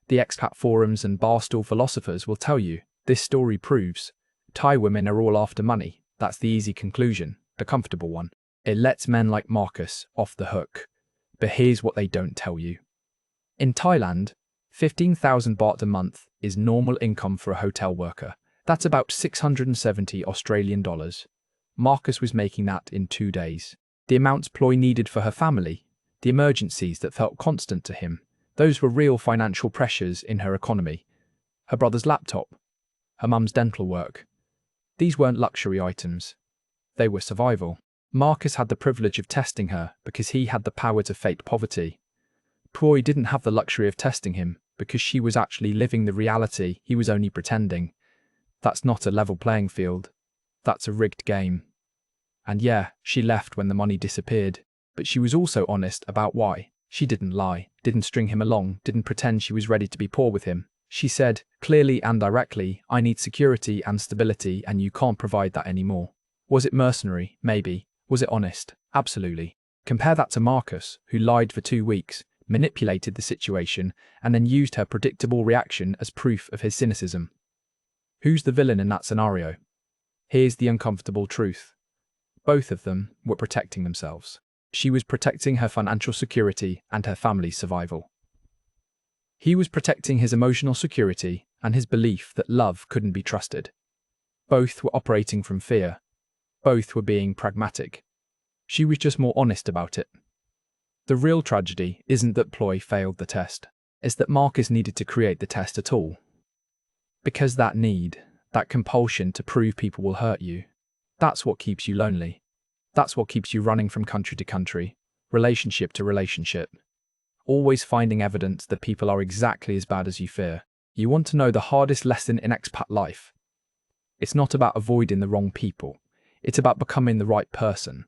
The expat forums and barstool philosophers will tell you, this story proves, Thai women are all after money. That's the easy conclusion, the comfortable one. It lets men like Marcus off the hook. But here's what they don't tell you. In Thailand, 15,000 baht a month is normal income for a hotel worker. That's about 670 Australian dollars. Marcus was making that in 2 days. The amounts Ploy needed for her family, the emergencies that felt constant to him, those were real financial pressures in her economy. Her brother's laptop, her mum's dental work. These weren't luxury items. They were survival. Marcus had the privilege of testing her because he had the power to fake poverty. Ploy didn't have the luxury of testing him because she was actually living the reality he was only pretending. That's not a level playing field. That's a rigged game. And yeah, she left when the money disappeared, but she was also honest about why. She didn't lie, didn't string him along, didn't pretend she was ready to be poor with him. She said, clearly and directly, I need security and stability and you can't provide that anymore. Was it mercenary? Maybe. Was it honest? Absolutely. Compare that to Marcus, who lied for 2 weeks, manipulated the situation, and then used her predictable reaction as proof of his cynicism. Who's the villain in that scenario? Here's the uncomfortable truth. Both of them were protecting themselves. She was protecting her financial security and her family's survival. He was protecting his emotional security and his belief that love couldn't be trusted. Both were operating from fear. Both were being pragmatic. She was just more honest about it. The real tragedy isn't that Ploy failed the test. It's that Marcus needed to create the test at all. Because that need, that compulsion to prove people will hurt you, that's what keeps you lonely. That's what keeps you running from country to country, relationship to relationship. Always finding evidence that people are exactly as bad as you fear. You want to know the hardest lesson in expat life. It's not about avoiding the wrong people. It's about becoming the right person.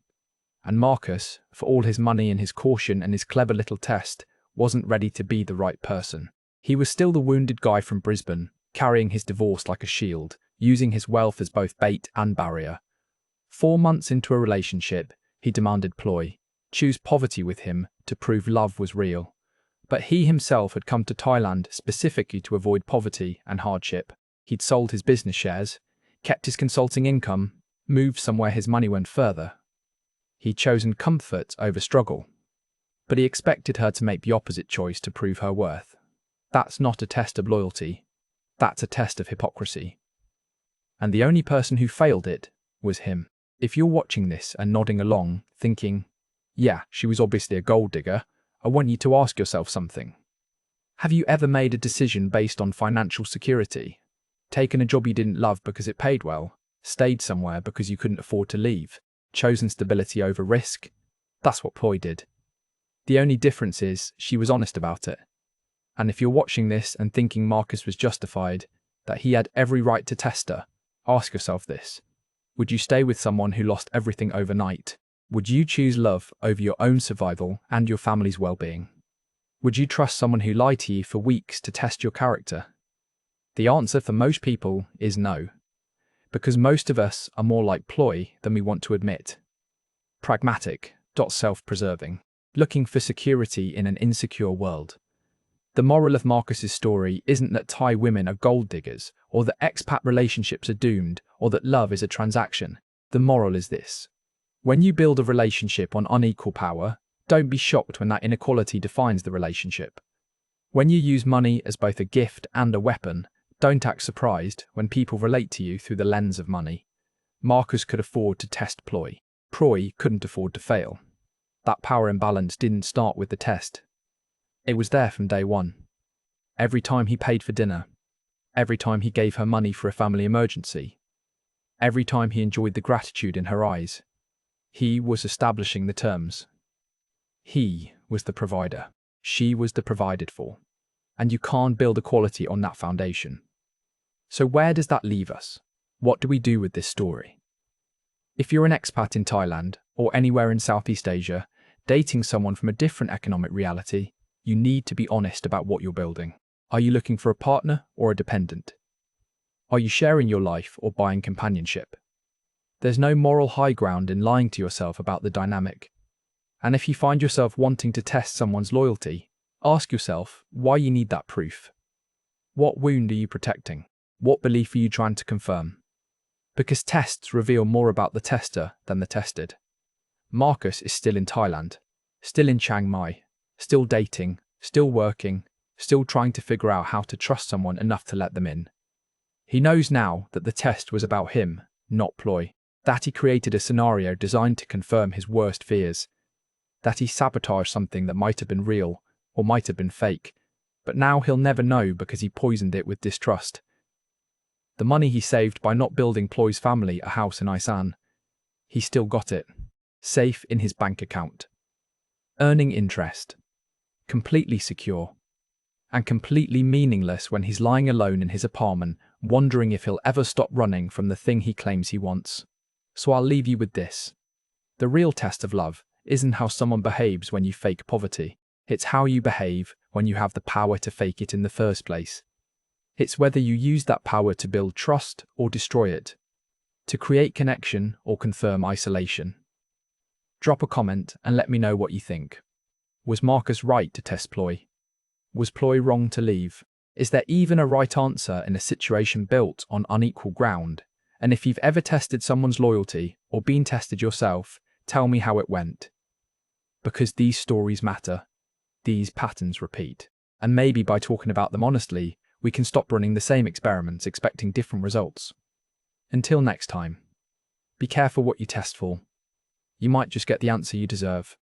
And Marcus, for all his money and his caution and his clever little test, wasn't ready to be the right person. He was still the wounded guy from Brisbane, carrying his divorce like a shield, using his wealth as both bait and barrier. 4 months into a relationship, he demanded Ploy choose poverty with him to prove love was real. But he himself had come to Thailand specifically to avoid poverty and hardship. He'd sold his business shares, kept his consulting income, moved somewhere his money went further. He'd chosen comfort over struggle. But he expected her to make the opposite choice to prove her worth. That's not a test of loyalty. That's a test of hypocrisy. And the only person who failed it was him. If you're watching this and nodding along, thinking, yeah, she was obviously a gold digger, I want you to ask yourself something. Have you ever made a decision based on financial security? Taken a job you didn't love because it paid well? Stayed somewhere because you couldn't afford to leave? Chosen stability over risk? That's what Ploy did. The only difference is she was honest about it. And if you're watching this and thinking Marcus was justified, that he had every right to test her, ask yourself this. Would you stay with someone who lost everything overnight? Would you choose love over your own survival and your family's well-being? Would you trust someone who lied to you for weeks to test your character? The answer for most people is no, because most of us are more like ploy than we want to admit. Pragmatic, self-preserving, looking for security in an insecure world. The moral of Marcus's story isn't that Thai women are gold diggers, or that expat relationships are doomed, or that love is a transaction. The moral is this: when you build a relationship on unequal power, don't be shocked when that inequality defines the relationship. When you use money as both a gift and a weapon, don't act surprised when people relate to you through the lens of money. Marcus could afford to test ploy. Ploy couldn't afford to fail. That power imbalance didn't start with the test. It was there from day one. Every time he paid for dinner, every time he gave her money for a family emergency, every time he enjoyed the gratitude in her eyes, he was establishing the terms. He was the provider. She was the provided for. And you can't build equality on that foundation. So where does that leave us? What do we do with this story? If you're an expat in Thailand or anywhere in Southeast Asia, dating someone from a different economic reality, you need to be honest about what you're building. Are you looking for a partner or a dependent? Are you sharing your life or buying companionship? There's no moral high ground in lying to yourself about the dynamic. And if you find yourself wanting to test someone's loyalty, ask yourself why you need that proof. What wound are you protecting? What belief are you trying to confirm? Because tests reveal more about the tester than the tested. Marcus is still in Thailand, still in Chiang Mai, still dating, still working, still trying to figure out how to trust someone enough to let them in. He knows now that the test was about him, not ploy, that he created a scenario designed to confirm his worst fears, that he sabotaged something that might have been real or might have been fake, but now he'll never know because he poisoned it with distrust. The money he saved by not building Ploy's family a house in Isan, he still got it, safe in his bank account, earning interest, completely secure, and completely meaningless when he's lying alone in his apartment, wondering if he'll ever stop running from the thing he claims he wants. So I'll leave you with this. The real test of love isn't how someone behaves when you fake poverty. It's how you behave when you have the power to fake it in the first place. It's whether you use that power to build trust or destroy it, to create connection or confirm isolation. Drop a comment and let me know what you think. Was Marcus right to test Ploy? Was Ploy wrong to leave? Is there even a right answer in a situation built on unequal ground? And if you've ever tested someone's loyalty or been tested yourself, tell me how it went. Because these stories matter. These patterns repeat. And maybe by talking about them honestly, we can stop running the same experiments expecting different results. Until next time, be careful what you test for. You might just get the answer you deserve.